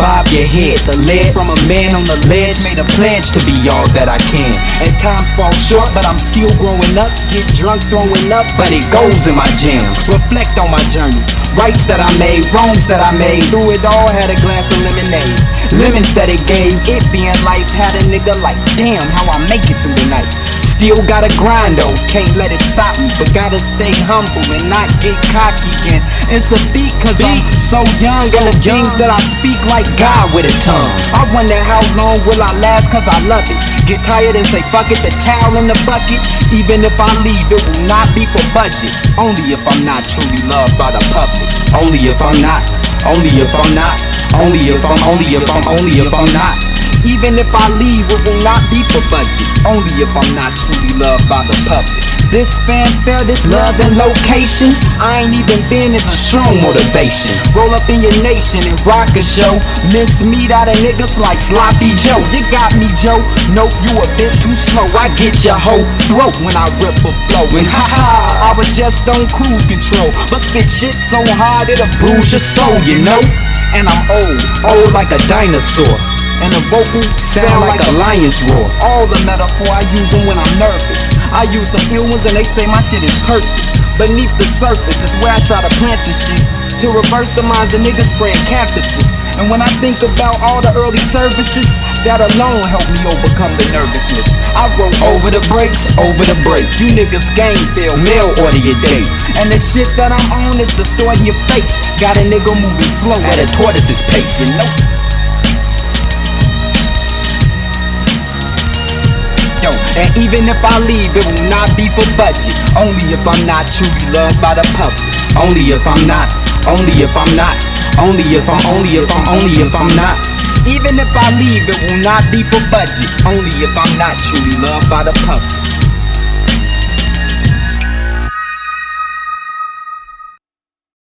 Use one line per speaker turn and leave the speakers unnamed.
bob your head. The lead from a man on the ledge made a pledge to be all that I can. At times fall short, but I'm still growing up. Get drunk throwing up, but it goes in my jams. Reflect on my journeys, rights that I made, wrongs that I made. Through it all, had a glass of lemonade. Lemons that it gave, it being life had a nigga like, damn, how I make it through the night. Still gotta grind though, can't let it stop me, but gotta stay humble and not get cocky again. It's a beat cause I'm so young, and the things that I speak like God with a tongue. I wonder how long will I last cause I love it. Get tired and say fuck it, the towel in the bucket. Even if I leave, it will not be for budget. Only if I'm not truly loved by the public. Only if I'm not, only if I'm not, only if I'm not. Even if I leave, it will not be for budget. Only if I'm not truly loved by the public. This fanfare, this love and locations, I ain't even been is a strong motivation. Roll up in your nation and rock a show. Miss meat out of niggas like Sloppy Joe. You got me, Joe. Nope, you a bit too slow. I get your whole throat when I rip a flow. And haha, I was just on cruise control, but spit shit so hard it'll bruise your soul, you know. And I'm old like a dinosaur. And the vocal sound like a lion's roar. All the metaphor, I use them when I'm nervous. I use some ill ones and they say my shit is perfect. Beneath the surface is where I try to plant the shit, to reverse the minds of niggas spraying campuses. And when I think about all the early services, that alone helped me overcome the nervousness. I wrote over the breaks, over the break. You niggas game fail, mail order your dates. And the shit that I'm on is distorting your face. Got a nigga moving slow at a tortoise's pace, you know? Yo, and even if I leave, it will not be for budget. Only if I'm not truly loved by the public. Only if I'm not, only if I'm not, only if I'm not. Even if I leave, it will not be for budget. Only if I'm not truly loved by the public.